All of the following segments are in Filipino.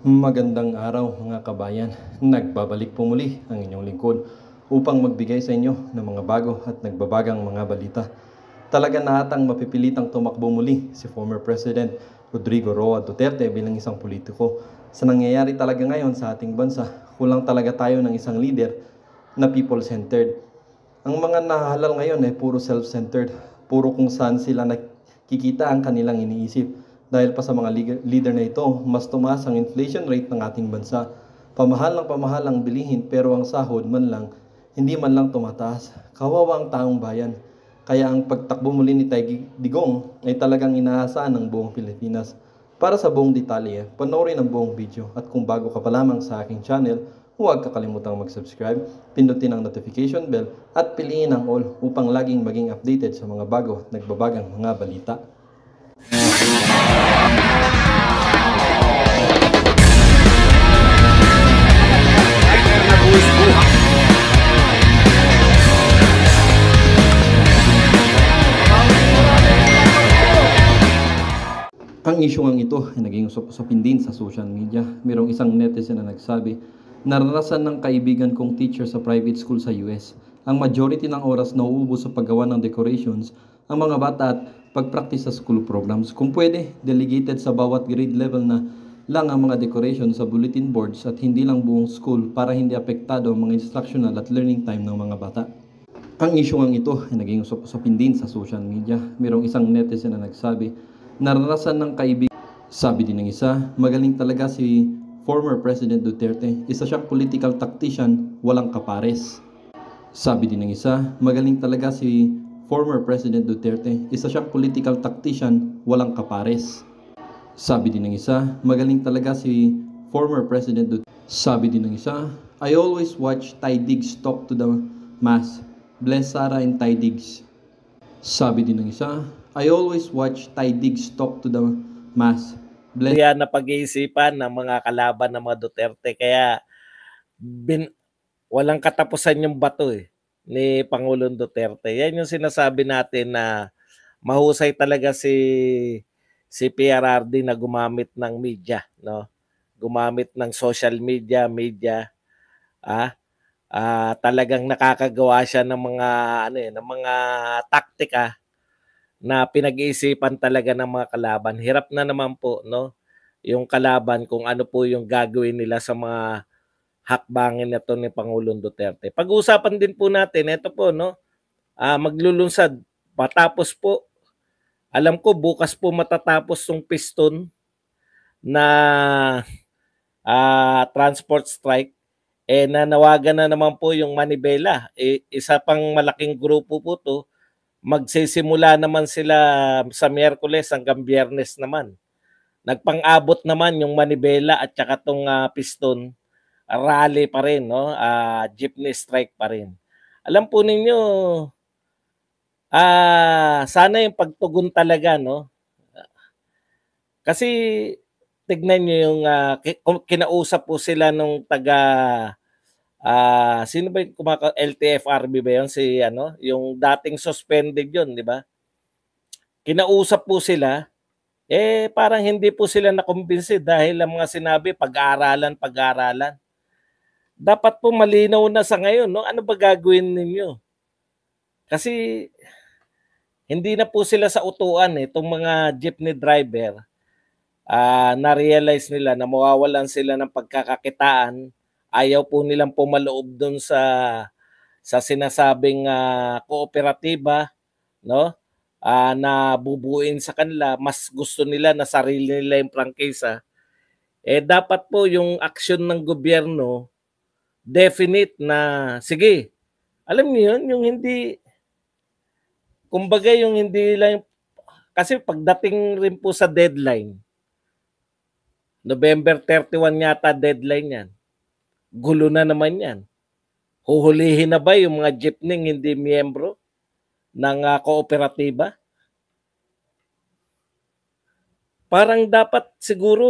Magandang araw mga kabayan. Nagbabalik po muli ang inyong lingkod upang magbigay sa inyo ng mga bago at nagbabagang mga balita. Talaga na atang mapipilitang tumakbo muli si former President Rodrigo Roa Duterte bilang isang politiko. Sa nangyayari talaga ngayon sa ating bansa, kulang talaga tayo ng isang leader na people-centered. Ang mga nahahalal ngayon ay puro self-centered, puro kung saan sila nakikita ang kanilang iniisip. Dahil pa sa mga leader na ito, mas tumaas ang inflation rate ng ating bansa. Pamahal ang bilihin pero ang sahod man lang, hindi man lang tumataas. Kawawa ang taong bayan. Kaya ang pagtakbo muli ni Tay Digong ay talagang inaasahan ng buong Pilipinas. Para sa buong detalye, panoorin ang buong video at kung bago ka pa lamang sa aking channel, huwag kakalimutang mag-subscribe, pindutin ang notification bell at piliin ang all upang laging maging updated sa mga bago at nagbabagang mga balita. Ang isyong ito ay naging usap-usapin din sa social media. Merong isang netizen na nagsabi, naranasan ng kaibigan kong teacher sa private school sa US. Ang majority ng oras nauubos sa paggawa ng decorations ang mga bata at pag-practice sa school programs. Kung pwede, delegated sa bawat grade level na lang ang mga decorations sa bulletin boards at hindi lang buong school para hindi apektado ang mga instructional at learning time ng mga bata. Ang isyong ito ay naging usap-usapin din sa social media. Merong isang netizen na nagsabi, naranasan ng kaibigan. Sabi din ng isa, magaling talaga si former President Duterte. Isa siyang political tactician, walang kapares. Sabi din ng isa, magaling talaga si former President Duterte. Isa siyang political tactician, walang kapares. Sabi din ng isa, magaling talaga si former President Duterte. Sabi din ng isa, I always watch Ty Diggs talk to the mass. Bless Sarah and Ty Diggs. Sabi din ng isa, I always watch Ty Diggs talk to the mass. Yan na pag-iisipan ng mga kalaban ng mga Duterte. Kaya walang katapusan yung bato ni Pangulong Duterte. Yan yung sinasabi natin na mahusay talaga si PRRD na gumamit ng media, no? Gumamit ng social media, talagang nakakagawa siya ng mga ng mga taktika na pinag-iisipan talaga ng mga kalaban. Hirap na naman po, no? Yung kalaban kung ano po yung gagawin nila sa mga hakbangin na to ni Pangulong Duterte. Pag-uusapan din po natin, ito po, no? Maglulunsad. Patapos po, alam ko bukas po matatapos yung piston na transport strike. Nanawagan na naman po yung Manibela. Isa pang malaking grupo po to. Magsisimula naman sila sa Miyerkules hanggang Biyernes naman. Nagpang-abot naman yung Manibela at saka tong piston. Rally pa rin, no? Jeepney strike pa rin. Alam po ninyo, sana yung pagtugon talaga, no? Kasi tignan nyo yung kinausap po sila nung taga sino ba yung LTFRB ba yun? Si yung dating suspended yun, di ba? Kinausap po sila, parang hindi po sila nakumbinsi dahil ang mga sinabi pag-aaralan. Dapat po malinaw na sa ngayon, no? Ano ba gagawin ninyo? Kasi hindi na po sila sa utuan itong mga jeepney driver. Na-realize nila na mawawalan sila ng pagkakakitaan. Ayaw po nilang pumaloob doon sa sinasabing kooperatiba, no? Na bubuuin sa kanila. Mas gusto nila na sarili nila yung prangkisa. Dapat po yung aksyon ng gobyerno definite na, sige, alam niyo yun, yung hindi, kumbaga yung hindi lang, kasi pagdating rin po sa deadline, November 31 yata deadline yan. Gulo na naman yan. Huhulihin na ba yung mga jeepney hindi miyembro ng kooperatiba? Parang dapat siguro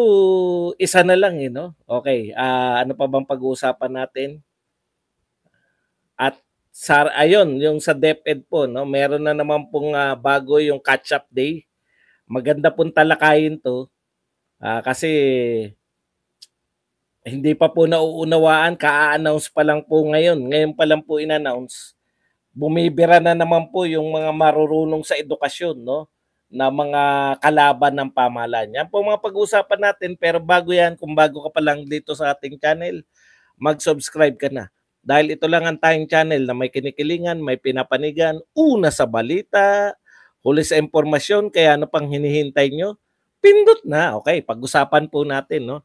isa na lang, no? Okay, ano pa bang pag-uusapan natin? At ayun, yung sa DepEd po, no? Meron na naman pong bago yung catch-up day. Maganda pong talakayin to. Kasi Hindi pa po nauunawaan, ka-announce pa lang po ngayon. Ngayon pa lang po in-announce. Bumibira na naman po yung mga marurunong sa edukasyon, no? Na mga kalaban ng pamahalaan. Yan po mga pag-uusapan natin. Pero bago yan, kung bago ka pa lang dito sa ating channel, mag-subscribe ka na. Dahil ito lang ang tayong channel na may kinikilingan, may pinapanigan, una sa balita, huli sa impormasyon, kaya ano pang hinihintay nyo? Pindot na. Okay, pag-usapan po natin, no?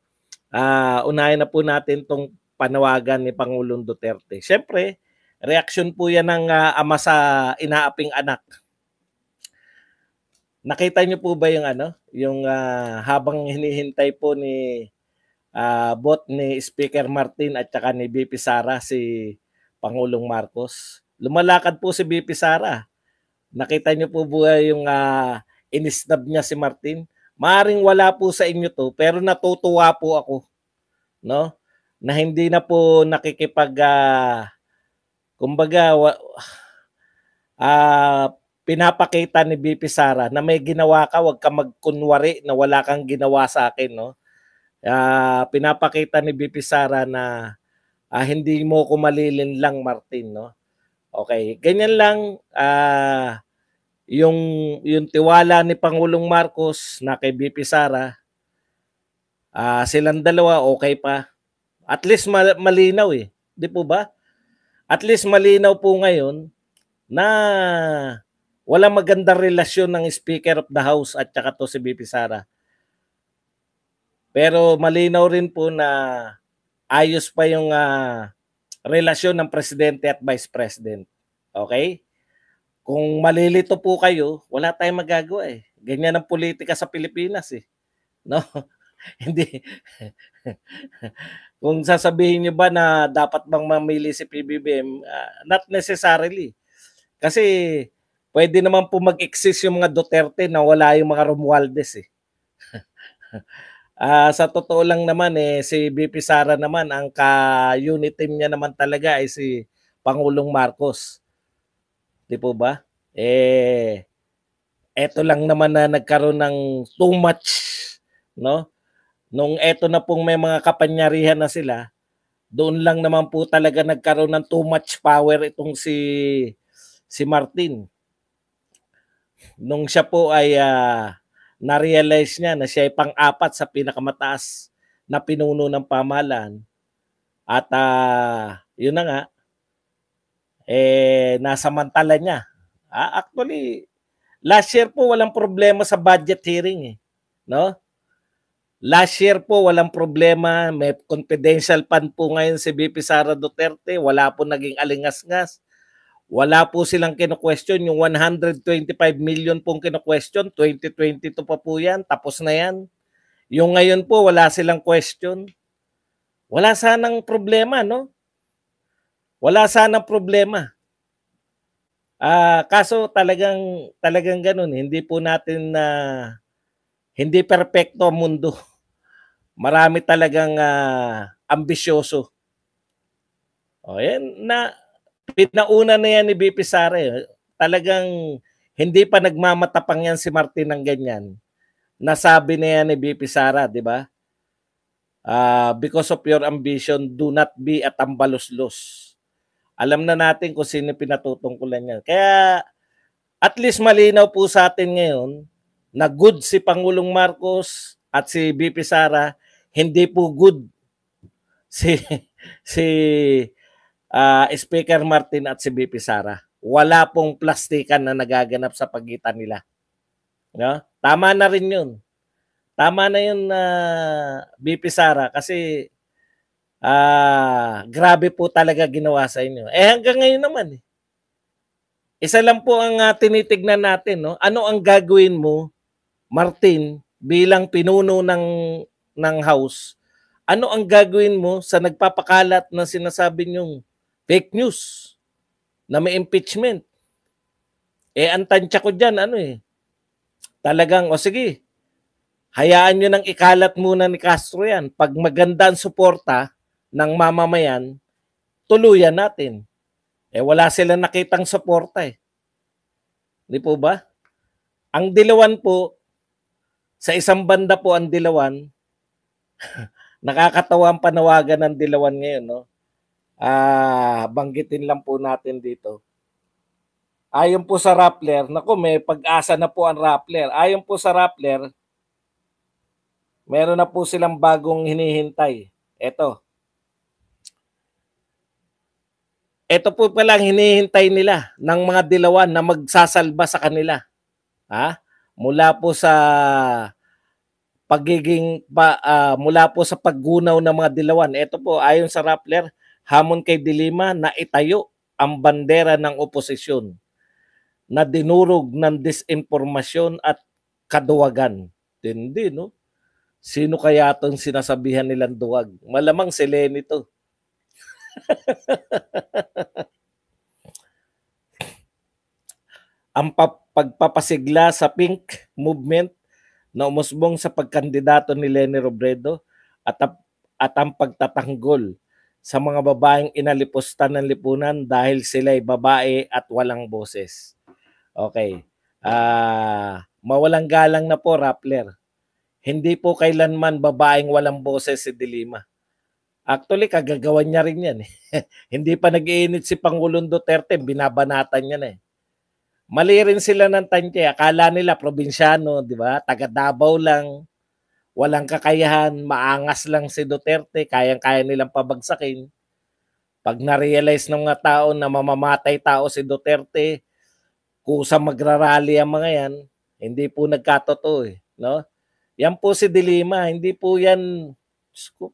Unahin na po natin tong panawagan ni Pangulong Duterte. Siyempre, reaksyon po yan ng ama sa inaaping anak. Nakita niyo po ba yung yung habang hinihintay po ni bot ni Speaker Martin at saka ni BP Sara si Pangulong Marcos. Lumalakad po si BP Sara. Nakita niyo po ba yung inisnab niya si Martin? Maaring wala po sa inyo to, pero natutuwa po ako, no? Na hindi na po nakikipag kumbaga pinapakita ni BP Sara na may ginawa ka, wag ka magkunwari na wala kang ginawa sa akin, no? Pinapakita ni BP Sara na hindi mo ko malilinlang, Martin, no? Okay, ganyan lang yung tiwala ni Pangulong Marcos na kay BP Sara, silang dalawa okay pa. At least malinaw eh, di po ba? At least malinaw po ngayon na walang magandang relasyon ng Speaker of the House at saka to si BP Sara. Pero malinaw rin po na ayos pa yung relasyon ng Presidente at Vice President. Okay? Kung malilito po kayo, wala tayong magagawa eh. Ganyan ang politika sa Pilipinas eh. No? Hindi. Kung sasabihin niyo ba na dapat bang mamili si PBBM, not necessarily. Kasi pwede naman po mag-exist yung mga Duterte na wala yung mga Romualdez eh. Sa totoo lang naman si BP Sara naman, ang ka-unit team niya naman talaga ay si Pangulong Marcos. Di po ba? Eto lang naman na nagkaroon ng too much, no? Nung eto na pong may mga kapanyarihan na sila, doon lang naman po talaga nagkaroon ng too much power itong si Martin. Nung siya po ay na-realize niya na siya ay pang-apat sa pinakamataas na pinuno ng pamahalaan at yun na nga, nasamantala niya. Actually, last year po walang problema sa budget hearing eh, no? Last year po walang problema, may confidential fund po ngayon si BP Sara Duterte, wala po naging alingas-ngas. Wala po silang kino-question, yung 125 million pong kino-question, 2022 pa po yan, tapos na yan. Yung ngayon po wala silang question. Wala sanang problema, no? Wala sanang problema. Kaso talagang ganun, hindi po natin hindi perpekto ang mundo. Marami talagang ambisyoso. O yan na pinauna na yan ni BP Sara. Talagang hindi pa nagmamatapang yan si Martin ng ganyan. Nasabi na yan ni BP Sara, di ba? Because of your ambition, do not be a tambaluslos. Alam na natin kung sino pinatutungkulan niya. Kaya at least malinaw po sa atin ngayon na good si Pangulong Marcos at si BP Sara, hindi po good si Speaker Martin at si BP Sara. Wala pong plastikan na nagaganap sa pagitan nila. No? Tama na rin yun. Tama na yun BP Sara kasi grabe po talaga ginawa sa inyo. Hanggang ngayon naman isa lang po ang tinitignan natin, no? Ano ang gagawin mo, Martin, bilang pinuno ng House? Ano ang gagawin mo sa nagpapakalat na sinasabi niyong fake news na may impeachment? Ang tansya ko dyan, talagang, sige, hayaan nyo nang ikalat muna ni Castro yan. Pag maganda ang suporta ng mamamayan, tuluyan natin. Wala silang nakitang suporta Di po ba? Ang Dilawan po, sa isang banda po ang Dilawan, Nakakatawa ang panawagan ng Dilawan ngayon, no? Banggitin lang po natin dito. Ayon po sa Rappler, naku, may pag-asa na po ang Rappler. Ayon po sa Rappler, meron na po silang bagong hinihintay. Ito po pala ang hinihintay nila ng mga Dilawan na magsasalba sa kanila. Mula po sa mula po sa paggunaw ng mga Dilawan. Ito po, ayon sa Rappler, hamon kay Dilima na itayo ang bandera ng oposisyon na dinurog ng disinformasyon at kaduwagan. Hindi, no? Sino kaya itong sinasabihan nilang duwag? Malamang si Lenny to. Ang pagpapasigla sa Pink Movement na umusbong sa pagkandidato ni Leni Robredo at ang pagtatanggol sa mga babaeng inalipusta ng lipunan dahil sila'y babae at walang boses. Okay. Mawalang galang na po, Rappler. Hindi po kailanman babaeng walang boses si Dilima. Actually, kagagawan niya rin yan. Hindi pa nag-iinit si Pangulong Duterte, binabanatan niya na eh. Mali rin sila ng tantya. Akala nila probinsyano, di ba? Taga Davao lang, walang kakayahan, maangas lang si Duterte, kayang-kaya nilang pabagsakin. Pag na-realize ng mga tao na mamamatay tao si Duterte, kusa magrarally ang mga yan, hindi po nagkatotoo eh, no? Yan po si Dilima, hindi po yan,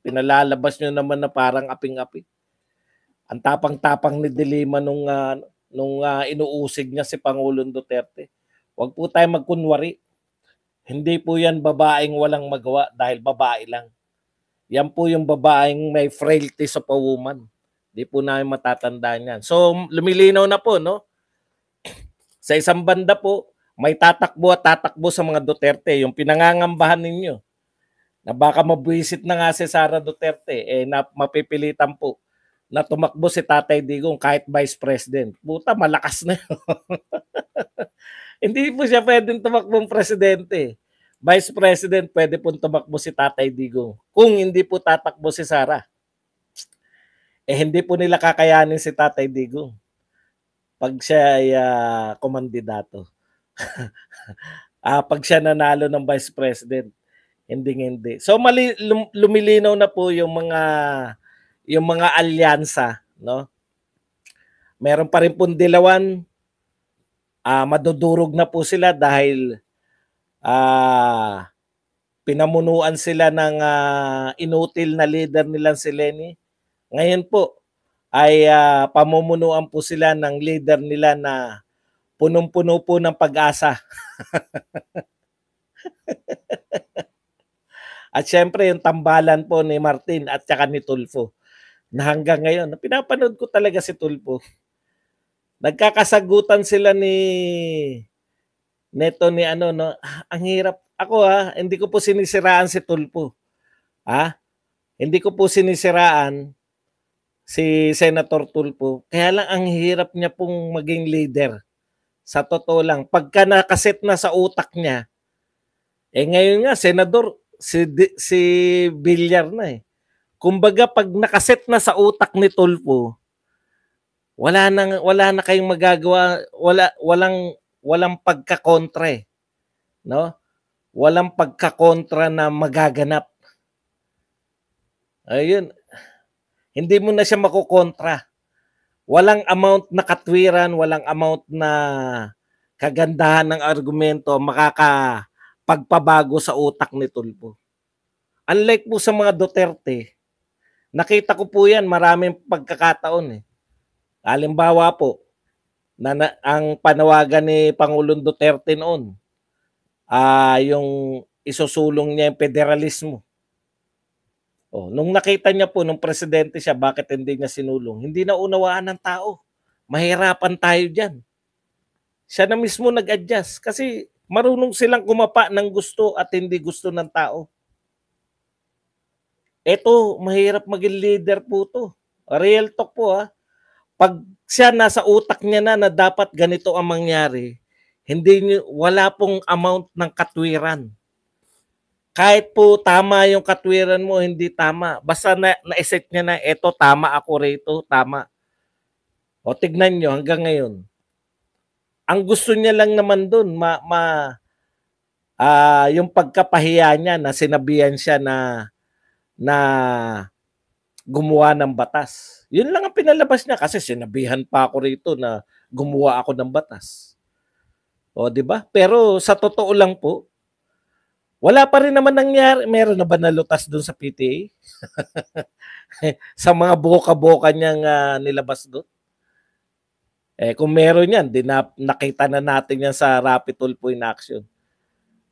pinalalabas nyo naman na parang aping-api. Ang tapang-tapang ni Dilima nung inuusig niya si Pangulong Duterte. Huwag po tayo magkunwari. Hindi po yan babaeng walang magawa dahil babae lang. Yan po yung babaeng may frailties of a woman. Hindi po namin matatandaan yan. So, lumilinaw na po, no? Sa isang banda po, may tatakbo sa mga Duterte. Yung pinangangambahan ninyo na baka mabwisit na nga si Sara Duterte, na mapipilitan po na tumakbo si Tatay Digong kahit Vice President. Puta, malakas na yun. Hindi po siya pwedeng tumakbong presidente. Vice President, pwede po tumakbo si Tatay Digong. Kung hindi po tatakbo si Sara, hindi po nila kakayanin si Tatay Digong pag siya ay kumandidato. Pag siya nanalo ng Vice President, hindi. So lumilinaw na po yung mga alyansa, no? Meron pa rin pong Dilawan, madudurog na po sila dahil pinamunuan sila ng inutil na leader nila si Lenny. Ngayon po ay pamumunuan po sila ng leader nila na punong-puno po ng pag-asa. At syempre yung tambalan po ni Martin at saka ni Tulfo na hanggang ngayon, pinapanood ko talaga si Tulfo. Nagkakasagutan sila neto ni ano, no? Ang hirap. Ako hindi ko po sinisiraan si Tulfo. Hindi ko po sinisiraan si Senator Tulfo. Kaya lang ang hirap niya pong maging leader. Sa totoo lang, pagka nakaset na sa utak niya, ngayon nga, senador, si Villar na eh. Kumbaga, pag nakaset na sa utak ni Tulfo, wala na kayong magagawa, walang pagkakontra eh. No? Walang pagkakontra na magaganap. Ayun. Hindi mo na siya makukontra. Walang amount na katwiran, walang amount na kagandahan ng argumento makakapagpabago sa utak ni Tulfo. Unlike po sa mga Duterte, nakita ko po yan maraming pagkakataon eh. Halimbawa po, ang panawagan ni Pangulong Duterte noon, yung isusulong niya yung federalismo. Nung nakita niya po, nung presidente siya, bakit hindi niya sinulong? Hindi na unawaan ng tao. Mahirapan tayo dyan. Siya na mismo nag-adjust kasi marunong silang kumapa ng gusto at hindi gusto ng tao. Ito, mahirap maging leader po to. Real talk po Pag siya nasa utak niya na dapat ganito ang mangyari, wala pong amount ng katwiran. kahit po tama yung katwiran mo, hindi tama. Basta na-set niya na, eto, tama ako rito, tama. O tignan nyo hanggang ngayon. Ang gusto niya lang naman dun, yung pagkapahiya niya na sinabihan siya na gumawa ng batas. Yun lang ang pinalabas niya kasi sinabihan pa ako rito na gumawa ako ng batas. O, di ba? Pero sa totoo lang po, wala pa rin naman nangyari. Meron na ba nalutas doon sa PTA? Sa mga boka-boka niyang nilabas doon? Kung meron yan, nakita na natin yan sa Rapid Tulfo in Action.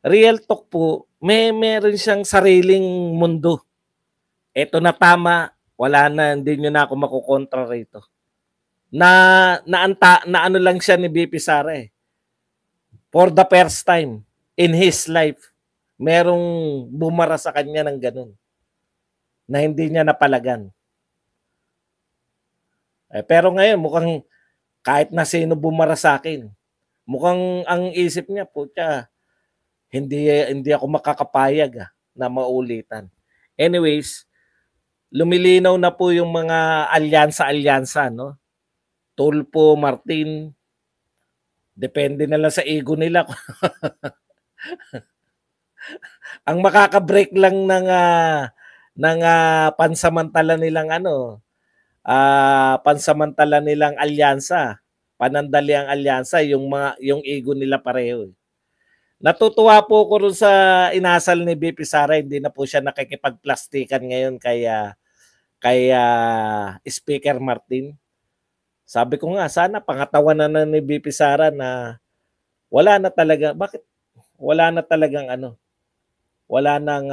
Real talk po, meron siyang sariling mundo. Ito na tama, wala na, hindi nyo na ako makukontra rito. Na ano lang siya ni BP Sara eh. For the first time in his life, merong bumara sa kanya ng ganun. Na hindi niya napalagan. Pero ngayon, mukhang kahit na sino bumara sa akin, mukhang ang isip niya, putya, hindi ako makakapayag na maulitan. Anyways, lumilinaw na po yung mga alyansa, no? Tulfo, Martin, depende na lang sa ego nila. Ang makaka-break lang ng pansamantala nilang pansamantala nilang alyansa, panandaliang alyansa, yung ego nila pareho. Natutuwa po ko rin sa inasal ni BP Sara, hindi na po siya nakikipagplastikan ngayon kay Speaker Martin. Sabi ko nga, sana pangatawanan na ni BP Sara na wala na talaga, bakit wala na talagang wala nang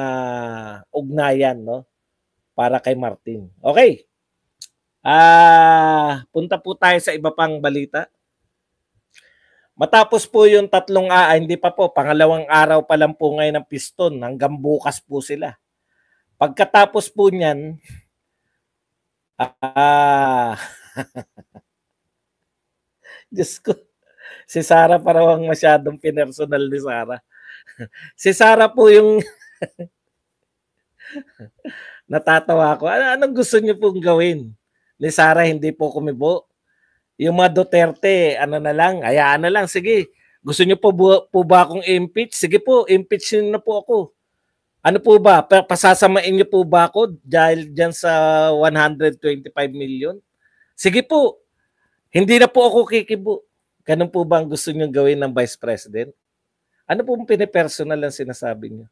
ugnayan, no, para kay Martin. Okay. Punta po tayo sa iba pang balita. Matapos po yung hindi pa po, pangalawang araw pa lang po ngayon ng piston, hanggang bukas po sila. Pagkatapos po niyan, Diyos ko, si Sara parang masyadong pinersonal ni Sara. Si Sara po yung natatawa ko. Anong gusto niyo pong gawin ni Sara? Hindi po kumibo. Yung mga Duterte, na lang, hayaan na lang. Sige, gusto niyo po ba akong impeach? Sige po, impeach niyo na po ako. Ano po ba? Pasasamain niyo po ba ako dahil dyan sa 125 million? Sige po, hindi na po ako kikibo. Ganun po ba ang gusto niyo gawin ng Vice President? Ano po pinipersonal ang sinasabi niyo?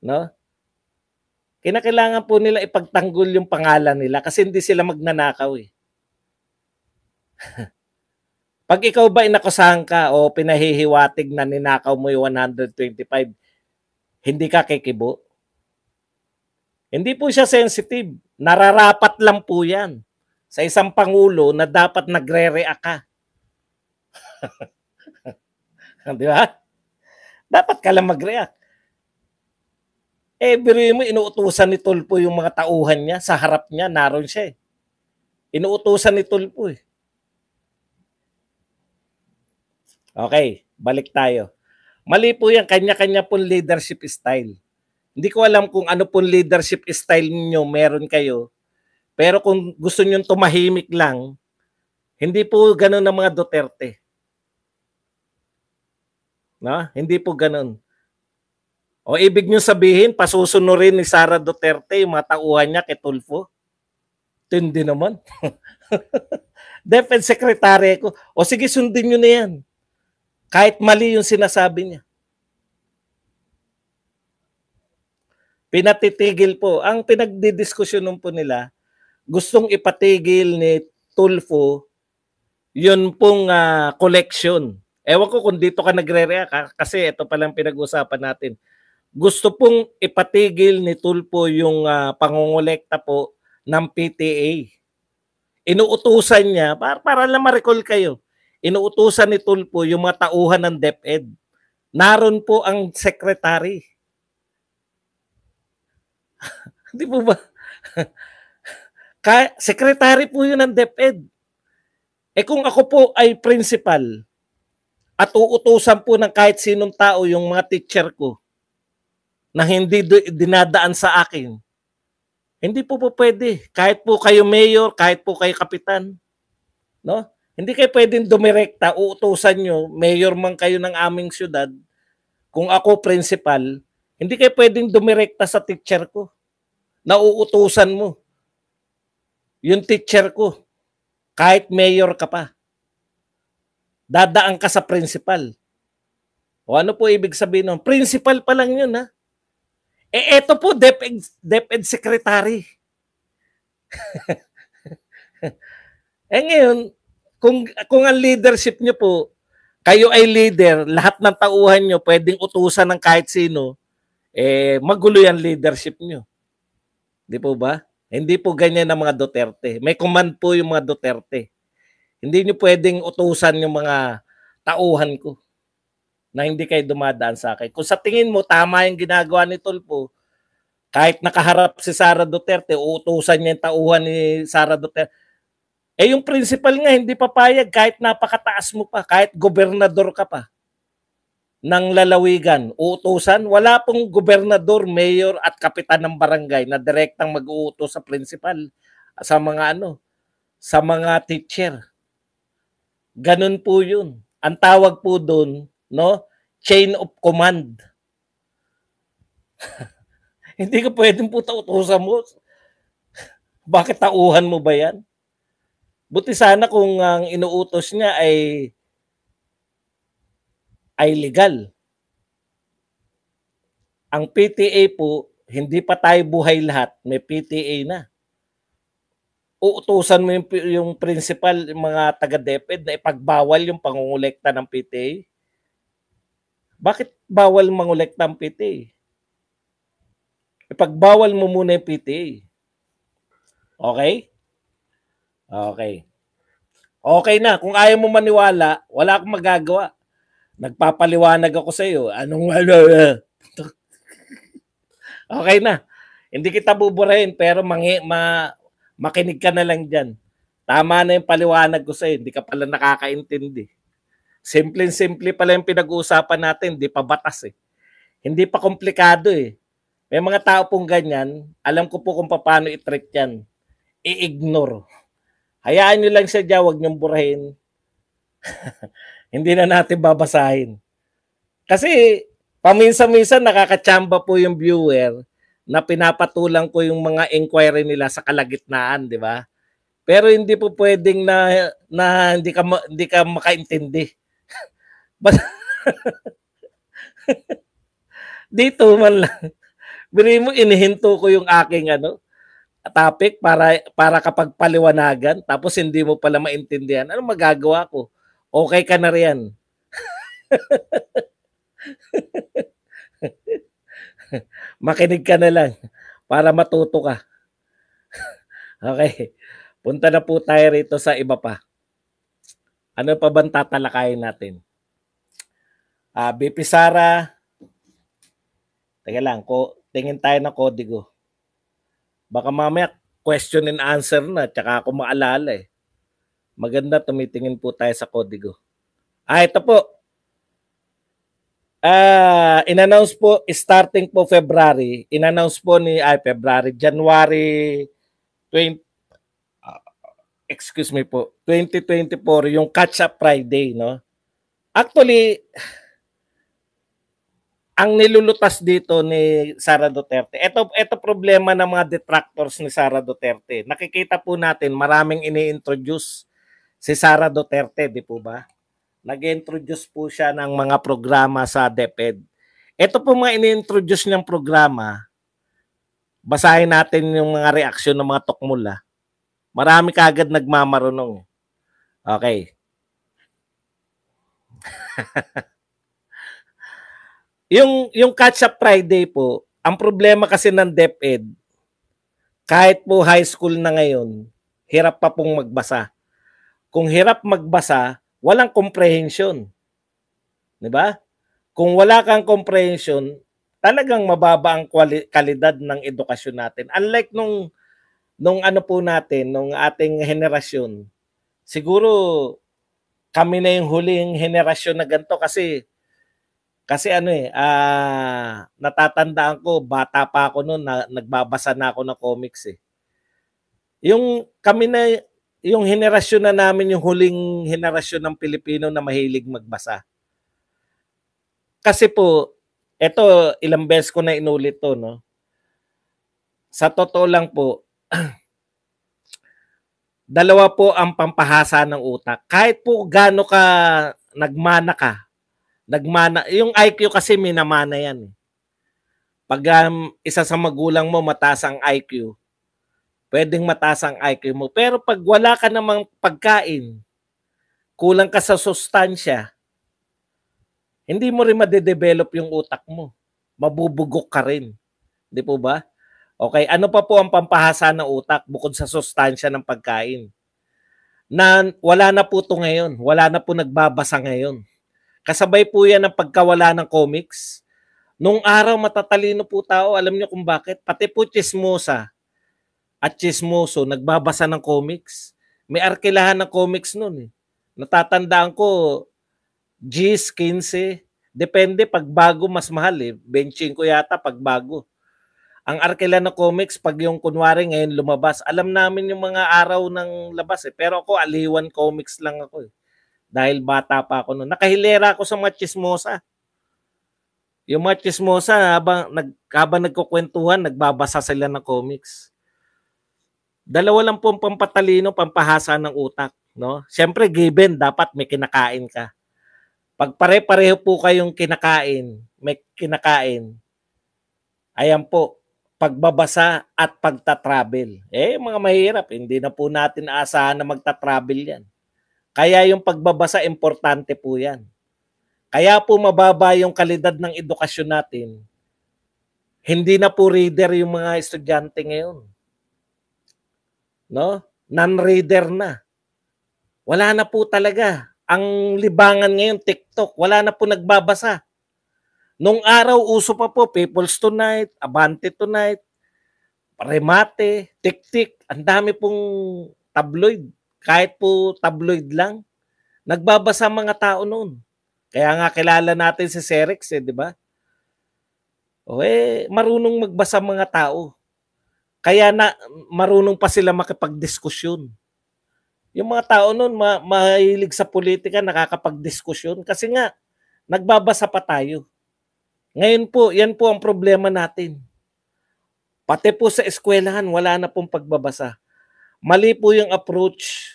No? Kinakailangan po nila ipagtanggol yung pangalan nila kasi hindi sila magnanakaw eh. Pag ikaw ba inakusahan ka o pinahihiwatig na ninakaw mo yung 125, hindi ka kikibo? Hindi po siya sensitive. Nararapat lang po yan sa isang pangulo na dapat nagre-react ka. Di ba? Dapat ka lang mag-react. Biruin mo, inuutusan ni Tulfo yung mga tauhan niya, sa harap niya, naroon siya eh. Inuutusan ni Tulfo eh. Okay, balik tayo. Mali po yan, kanya-kanya pong leadership style. Hindi ko alam kung ano pong leadership style niyo meron kayo. Pero kung gusto niyo tumahimik lang, hindi po ganun ang mga Duterte. No? Hindi po ganun. O ibig niyo sabihin, pasusunurin ni Sara Duterte yung mga tauhan niya kay Tulfo? Tindi naman. Defense Secretary ko. O sige, sundin niyo na yan. Kahit mali yung sinasabi niya. Pinatitigil po. Ang pinagdidiskusyonon po nila, gustong ipatigil ni Tulfo yun pong collection. Ewan ko kung dito ka nagre-react kasi ito palang pinag-usapan natin. Gusto pong ipatigil ni Tulfo yung pangongolekta po ng PTA. Inuutusan niya, para lang ma-recall kayo, inuutusan ni Tulfo yung mga tauhan ng DepEd. Naroon po ang secretary. Hindi po ba? Secretary po yun ng DepEd. Kung ako po ay principal at uutusan po ng kahit sinong tao yung mga teacher ko, na hindi dinadaan sa akin. Hindi po pwede. Kahit po kayo mayor, kahit po kayo kapitan, no? Hindi kayo pwedeng dumirekta, uutusan nyo, mayor man kayo ng aming syudad, kung ako principal, hindi kayo pwedeng dumirekta sa teacher ko. Nauutusan mo. Yung teacher ko, kahit mayor ka pa, dadaan ka sa principal. O ano po ibig sabihin nun? Principal pa lang yun, ha? Eto po, DepEd Secretary. Ngayon, kung ang leadership nyo po, kayo ay leader, lahat ng tauhan nyo pwedeng utusan ng kahit sino, magulo yan leadership nyo. Di po ba? Hindi po ganyan ang mga Duterte. May command po yung mga Duterte. Hindi nyo pwedeng utusan yung mga tauhan ko na hindi kayo dumadaan sa akin. Kung sa tingin mo, tama yung ginagawa ni Tulfo, kahit nakaharap si Sara Duterte, uutusan niya yung tauhan ni Sara Duterte. Yung principal nga, hindi papayag kahit napakataas mo pa, kahit gobernador ka pa ng lalawigan, uutusan. Wala pong gobernador, mayor at kapitan ng barangay na direktang mag-uutos sa principal, sa mga sa mga teacher. Ganun po yun. Ang tawag po doon, no? Chain of command. Hindi ka pwedeng po utusan mo. Bakit tauhan mo ba yan? Buti sana kung ang inuutos niya ay legal. Ang PTA po, hindi pa tayo buhay lahat, may PTA na. Uutusan mo yung principal, yung mga taga-DepEd na ipagbawal yung pangungulekta ng PTA. Bakit bawal mangolekta ang PTA? Ipagbawal mo muna yung PTA. Okay? Okay. Okay na. Kung ayaw mo maniwala, wala akong magagawa. Nagpapaliwanag ako sa iyo. Okay na. Hindi kita buburahin, pero makinig ka na lang dyan. Tama na yung paliwanag ko sa iyo. Hindi ka pala nakakaintindi. Simple pala yung pinag-uusapan natin. Hindi pa batas eh. Hindi pa komplikado eh. May mga tao pong ganyan. Alam ko po kung paano i-treat yan. I-ignore. Hayaan nyo lang siya dyan, huwag nyong burahin. Hindi na natin babasahin. Kasi paminsan-minsan nakakachamba po yung viewer na pinapatulang ko yung mga inquiry nila sa kalagitnaan, di ba? Pero hindi po pwedeng na hindi ka makaintindi. Dito man lang. Biri mo, inihinto ko yung aking topic para kapag paliwanagan, tapos hindi mo pala maintindihan. Ano magagawa ko? Okay ka na riyan. Makinig ka na lang para matuto ka. Okay. Punta na po tayo rito sa iba pa. Ano pa bang tatalakayin natin? BP Sara. Teka lang, tingin tayo ng kodigo. Baka mamaya question and answer na, tsaka ako maalala eh. Maganda tumitingin po tayo sa kodigo. Ito po. In-announce po, starting po February, January 2024, yung Catch-up Friday, no? Actually, ang nilulutas dito ni Sara Duterte, ito problema ng mga detractors ni Sara Duterte. Nakikita po natin, maraming ini-introduce si Sara Duterte, di po ba? Nag-introduce po siya ng mga programa sa DepEd. Ito po mga ini-introduce niyang programa, basahin natin yung mga reaksyon ng mga tukmula. Marami kaagad nagmamarunong. Okay. Yung Catch-up Friday po, ang problema kasi ng DepEd, kahit po high school na ngayon, hirap pa pong magbasa. Kung hirap magbasa, walang comprehension. 'Di ba? Kung wala kang comprehension, talagang mababa ang kalidad ng edukasyon natin. Unlike nung po natin, nung ating henerasyon, siguro kami na yung huling henerasyon na ganito kasi Kasi ano natatandaan ko, bata pa ako noon na nagbabasa na ako ng comics eh. Yung kami na, yung henerasyon na namin, yung huling henerasyon ng Pilipino na mahilig magbasa. Kasi po, eto ilang beses ko na inulit to, no? Sa totoo lang po, dalawa po ang pampahasa ng utak. Kahit po gaano ka nagmana ka, yung IQ kasi minamana yan. Pag isa sa magulang mo mataas ang IQ, pwedeng mataas ang IQ mo. Pero pag wala ka namang pagkain, kulang ka sa sustansya, hindi mo rin madedevelop yung utak mo. Mabubugok ka rin. Di po ba? Okay, ano pa po ang pampahasa ng utak bukod sa sustansya ng pagkain? Na wala na po ito ngayon. Wala na po nagbabasa ngayon. Kasabay po yan ng pagkawala ng comics. Nung araw matatalino po tao, alam niyo kung bakit? Pati po chismosa at chismoso nagbabasa ng comics. May arkilahan ng comics noon eh. Natatandaan ko, G's, 15. Depende, pag bago mas mahal eh. Benching ko yata pag bago. Ang arkilahan ng comics, pag yung kunwari ngayon lumabas, alam namin yung mga araw ng labas eh. Pero ako, aliwan comics lang ako eh. Dahil bata pa ako noon. Nakahilera ako sa mga chismosa. Yung mga chismosa, habang nagkukwentuhan, nagbabasa sila ng comics. Dalawa lang po ang pampatalino, pampahasa ng utak. No? Siyempre, given, dapat may kinakain ka. Pag pare-pareho po kayong may kinakain, ayan po, pagbabasa at pagtatravel. Mga mahirap, hindi na po natin aasahan na magtatravel yan. Kaya yung pagbabasa, importante po yan. Kaya po mababa yung kalidad ng edukasyon natin. Hindi na po reader yung mga estudyante ngayon. No? Non-reader na. Wala na po talaga. Ang libangan ngayon, TikTok. Wala na po nagbabasa. Nung araw, uso pa po, People's Tonight, Abante Tonight, Remate, Tik-Tik. Ang dami pong tabloid. Kahit po tabloid lang. Nagbabasa mga tao noon. Kaya nga kilala natin si Serex di ba? Marunong magbasa mga tao. Kaya na marunong pa sila makipagdiskusyon. Yung mga tao noon mahilig sa politika, nakakapagdiskusyon kasi nga nagbabasa pa tayo. Ngayon po, yan po ang problema natin. Pati po sa eskwelahan, wala na pong pagbabasa. Mali po yung approach.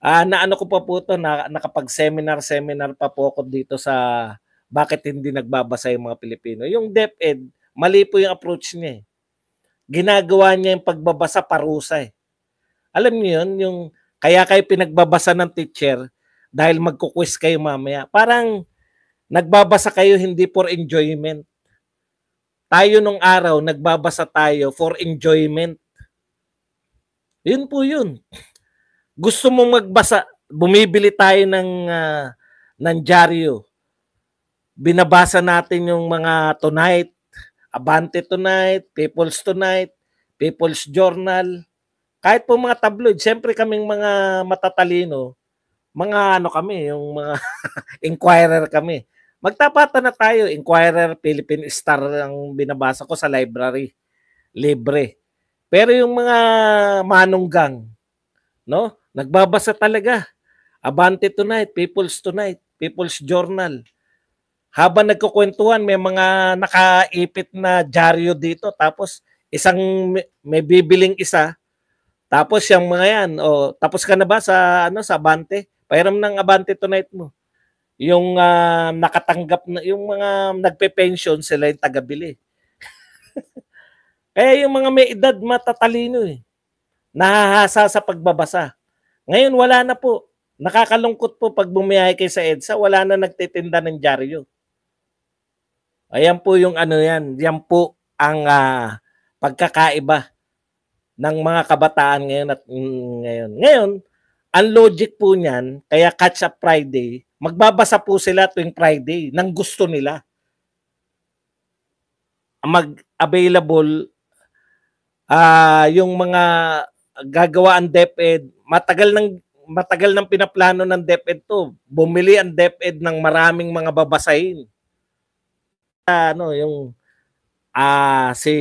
Naano ko pa po ito, nakapag-seminar pa po ako dito sa bakit hindi nagbabasa yung mga Pilipino. Yung DepEd, mali po yung approach niya eh. Ginagawa niya yung pagbabasa parusa eh. Alam niyo yun, yung kaya kayo pinagbabasa ng teacher dahil magkukwis kayo mamaya. Parang nagbabasa kayo hindi for enjoyment. Tayo nung araw, nagbabasa tayo for enjoyment. Yun po yun. Gusto mong magbasa, bumibili tayo ng dyaryo. Binabasa natin yung mga Tonight, Abante Tonight, People's Tonight, People's Journal. Kahit po mga tabloid, siyempre kaming mga matatalino, mga kami, yung mga inquirer kami. Magtapatan na tayo, Inquirer, Philippine Star ang binabasa ko sa library. Libre. Pero yung mga manunggang, no? Nagbabasa talaga. Abante Tonight, People's Tonight, People's Journal. Habang nagkukwentuhan, may mga nakaipit na dyaryo dito. Tapos, may bibiling isa. Tapos, yung mga yan, tapos ka na ba sa Abante? Pahiram ng Abante Tonight mo. Yung nakatanggap na, yung mga nagpe-pension, sila yung tagabili. Kaya yung mga may edad, matatalino eh. Nahahasa sa pagbabasa. Ngayon, wala na po. Nakakalungkot po pag bumiyahe kayo sa EDSA, wala na nagtitinda ng dyaryo. Ayan po yung yan. Yan po ang pagkakaiba ng mga kabataan ngayon at ngayon. Ngayon, ang logic po niyan, kaya Catch Up Friday, magbabasa po sila tuwing Friday ng gusto nila. Mag-available yung mga gagawa ang DepEd, matagal nang pinaplano ng DepEd to. Bumili ang DepEd ng maraming mga babasahin. ano, yung si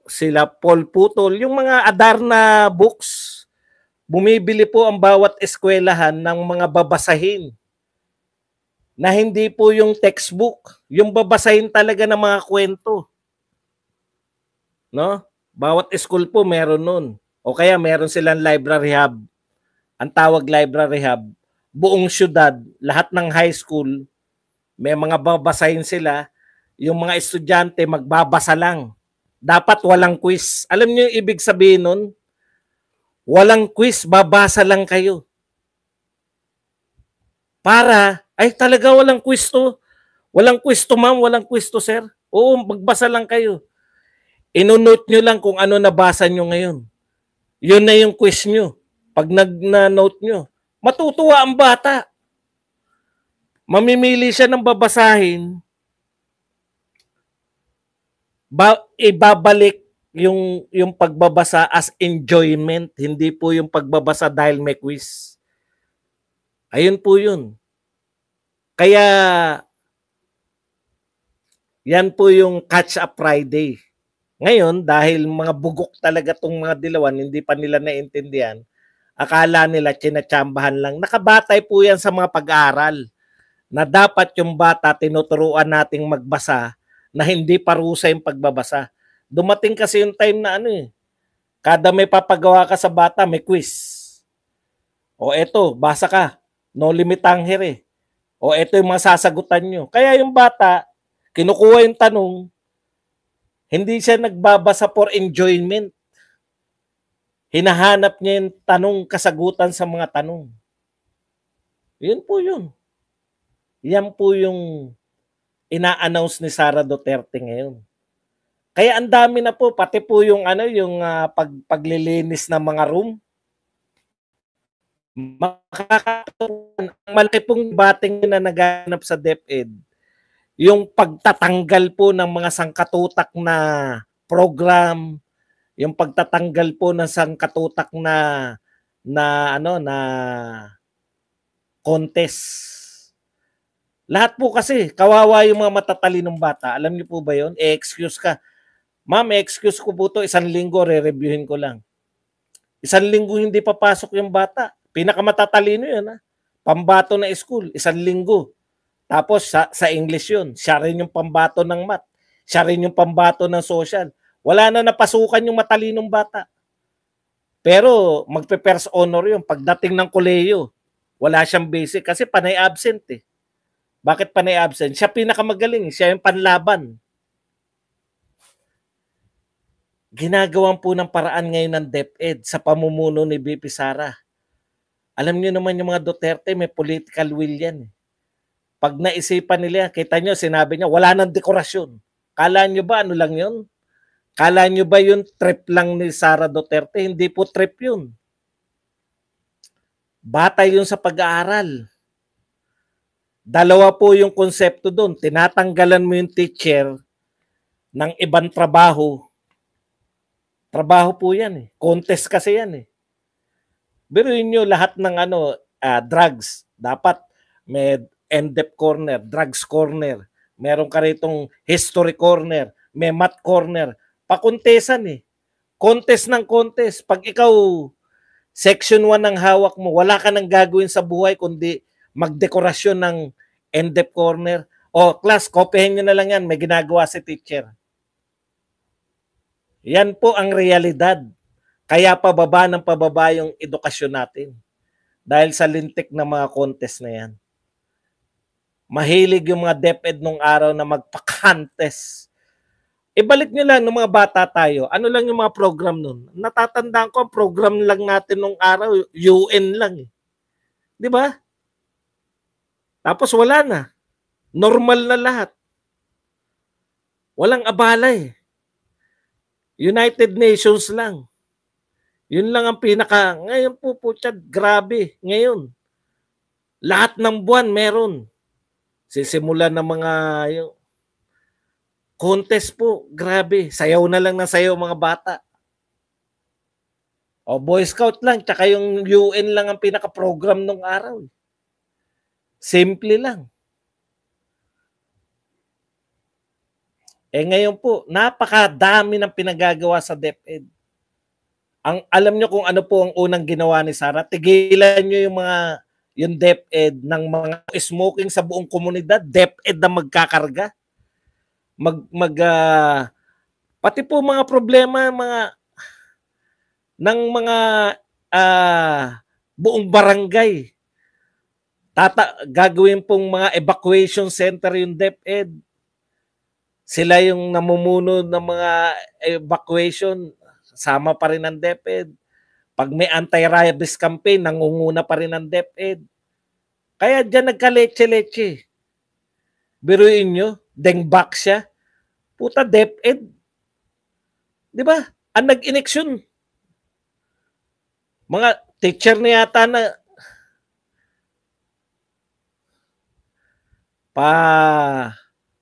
sila Paul Putol, yung mga Adarna books, bumibili po ang bawat eskwelahan ng mga babasahin na hindi po yung textbook, yung babasahin talaga ng mga kwento. No? Bawat school po meron nun. O kaya meron silang library hub. Ang tawag library hub, buong syudad, lahat ng high school, may mga babasahin sila. Yung mga estudyante magbabasa lang. Dapat walang quiz. Alam niyo yung ibig sabihin nun? Walang quiz, babasa lang kayo. Para, ay talaga walang quiz to. Walang quiz to ma'am, walang quiz to sir. Oo, magbasa lang kayo. Ino-note nyo lang kung ano nabasa nyo ngayon. Yun na yung quiz nyo. Pag nag-note nyo, matutuwa ang bata. Mamimili siya ng babasahin, ibabalik yung pagbabasa as enjoyment, hindi po yung pagbabasa dahil may quiz. Ayun po yun. Kaya, yan po yung Catch Up Friday. Ngayon, dahil mga bugok talaga tong mga dilawan, hindi pa nila naintindihan, akala nila tsinatsambahan lang. Nakabatay po yan sa mga pag-aaral na dapat yung bata tinuturuan nating magbasa na hindi parusa yung pagbabasa. Dumating kasi yung time na kada may papagawa ka sa bata, may quiz. O eto, basa ka. No limit ang here. O eto yung mga sasagutan nyo. Kaya yung bata, kinukuha yung tanong, hindi siya nagbabasa for enjoyment. Hinahanap niya yung tanong, kasagutan sa mga tanong. Yun po yun. Yan po yung ina-announce ni Sara Duterte ngayon. Kaya ang dami na po, pati po yung paglilinis ng mga room. Malaki pong bating na naganap sa DepEd. Yung pagtatanggal po ng mga sangkatutak na program, yung pagtatanggal po ng sangkatutak na contest. Lahat po kasi, kawawa yung mga matatalinong bata. Alam niyo po ba yun? E-excuse ka. Ma'am, excuse ko po to, 1 linggo, re-reviewin ko lang. 1 linggo hindi papasok yung bata. Pinakamatatalino yun. Pambato na school, 1 linggo. Tapos sa English yun. Siya rin yung pambato ng math. Siya rin yung pambato ng social. Wala na napasukan yung matalinong bata. Pero magpe-first honor yun. Pagdating ng kolehiyo, wala siyang basic kasi panay absent eh. Bakit panay absent? Siya pinakamagaling. Siya yung panlaban. Ginagawan po ng paraan ngayon ng DepEd sa pamumuno ni VP Sara. Alam niyo naman yung mga Duterte, may political will yan. Pag naisipan nila, kita nyo, sinabi niya, wala nang dekorasyon. Kala nyo ba ano lang yun? Kala nyo ba yung trip lang ni Sara Duterte? Hindi po trip yun. Batay yun sa pag-aaral. Dalawa po yung konsepto doon. Tinatanggalan mo yung teacher ng ibang trabaho. Trabaho po yan eh. Contest kasi yan eh. Biruin nyo lahat ng drugs. Dapat may NDEP corner, drugs corner. Meron ka ritong history corner, may math corner. Pakontesan eh. Contest ng contest. Pag ikaw section 1 ng hawak mo, wala ka nang gagawin sa buhay kundi magdekorasyon ng NDEP corner. O class, kopyahin nyo na lang yan. May ginagawa si teacher. Yan po ang realidad. Kaya pababa ng pababa yung edukasyon natin. Dahil sa lintik ng mga contest na yan. Mahilig yung mga DepEd nung araw na magpa-contest. Ibalik nyo lang ng mga bata tayo. Ano lang yung mga program nun? Natatandaan ko, ang program lang natin nung araw, UN lang. Di ba? Tapos wala na. Normal na lahat. Walang abala eh. United Nations lang. Yun lang ang pinaka. Ngayon po, grabe. Ngayon. Lahat ng buwan meron. Sisimulan ng mga yung contest po. Grabe. Sayaw na lang ng sayaw mga bata. O Boy Scout lang. Tsaka yung UN lang ang pinaka-program nung araw. Simple lang. Ngayon po, napakadami ng pinagagawa sa DepEd. Alam nyo kung ano po ang unang ginawa ni Sara? Tigilan nyo yung DepEd ng mga smoking sa buong komunidad. DepEd na magkakarga. Pati po mga problema ng mga buong barangay. Gagawin pong mga evacuation center yung DepEd. Sila yung namumuno ng mga evacuation. Sama pa rin ang DepEd. Pag may anti-rabies campaign, nangunguna pa rin ang DepEd. Kaya dyan nagka-leche-leche. Biruin nyo, dengbak siya. Puta, DepEd. Di ba? Ang nag-ineksyon. Mga teacher na yata na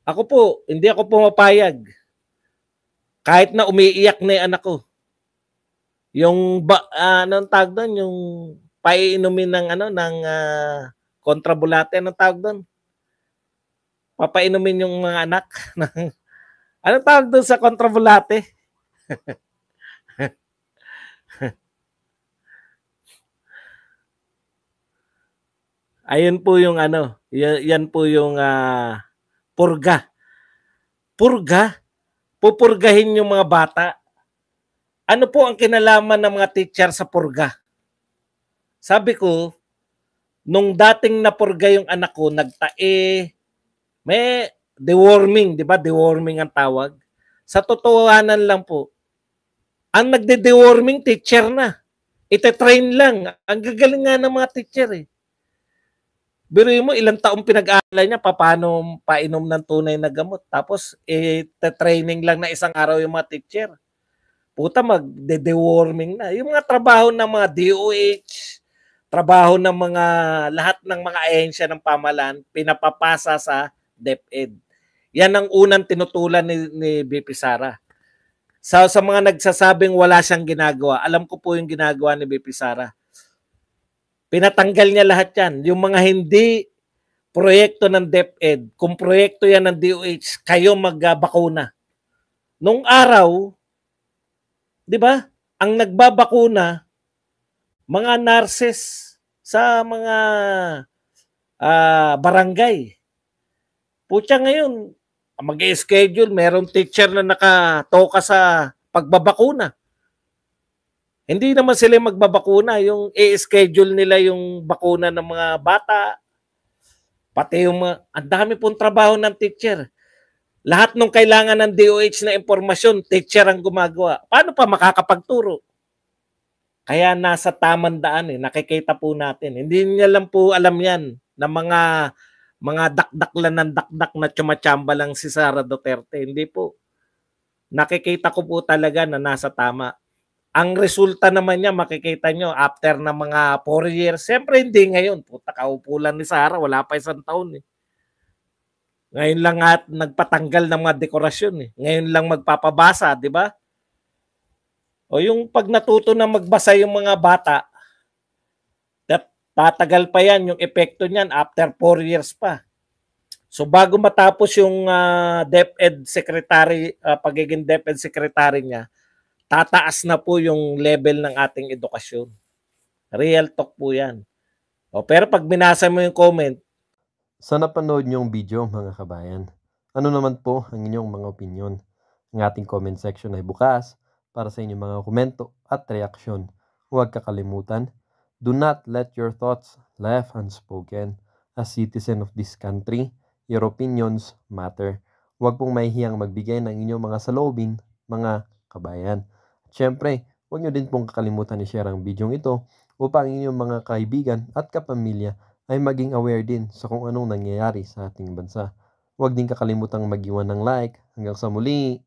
ako po, hindi ako pumapayag. Kahit na umiiyak na yung anak ko. Yung anong tawag doon, yung paiinumin ng kontrabulate, anong tawag doon? Papainumin yung mga anak ng anong tawag doon sa kontrabulate? Ayun po yung yan po yung purga. Purga? Pupurgahin yung mga bata. Ano po ang kinalaman ng mga teacher sa purga? Sabi ko, nung dating napurga yung anak ko, nagtae, may deworming, di ba? Deworming ang tawag. Sa totohanan lang po, ang nagde-deworming teacher na. Ite-train lang. Ang gagaling nga ng mga teacher eh. Biruin mo, ilang taong pinag-aaral niya, paano painom ng tunay na gamot. Tapos, training lang na isang araw yung mga teacher. Puta, mag-deworming na. Yung mga trabaho ng mga DOH, trabaho ng mga, lahat ng mga ahensya ng pamahalaan, pinapapasa sa DepEd. Yan ang unang tinutulan ni BP Sara. Sa mga nagsasabing wala siyang ginagawa, alam ko po yung ginagawa ni BP Sara. Pinatanggal niya lahat yan. Yung mga hindi proyekto ng DepEd, kung proyekto yan ng DOH, kayo magbakuna. Nung araw, di ba, ang nagbabakuna, mga nurses sa mga barangay. Putya ngayon, mag-i-schedule, merong teacher na nakatoka sa pagbabakuna. Hindi naman sila magbabakuna, yung i-schedule nila yung bakuna ng mga bata, pati yung ang dami pong trabaho ng teacher. Lahat ng kailangan ng DOH na impormasyon, teacher ang gumagawa. Paano pa makakapagturo? Kaya nasa tamang daan nakikita po natin. Hindi niya lang po alam yan na mga dakdak ng dakdak na tsumachamba lang si Sara Duterte. Hindi po. Nakikita ko po talaga na nasa tama. Ang resulta naman niya, makikita nyo, after na mga 4 years, siyempre hindi ngayon. Puta, kaupo lang ni Sara, wala pa 1 taon Ngayon lang at nagpatanggal ng mga dekorasyon Ngayon lang magpapabasa, di ba? O yung pag natuto na magbasa yung mga bata, tatagal pa yan, yung epekto niyan after 4 years pa. So bago matapos yung DepEd secretary, pagiging DepEd secretary niya, tataas na po yung level ng ating edukasyon. Real talk po yan. Pero pag binasa mo yung comment, sa napanood niyong video mga kabayan, ano naman po ang inyong mga opinion? Ang ating comment section ay bukas para sa inyong mga komento at reaksyon. Huwag kakalimutan, do not let your thoughts left unspoken. As citizen of this country, your opinions matter. Huwag pong mahihiyang magbigay ng inyong mga saloobin, mga kabayan. At syempre, huwag nyo din pong kakalimutan i-share ang video ito upang inyong mga kaibigan at kapamilya ay maging aware din sa kung anong nangyayari sa ating bansa. Huwag din kakalimutang mag-iwan ng like. Hanggang sa muli!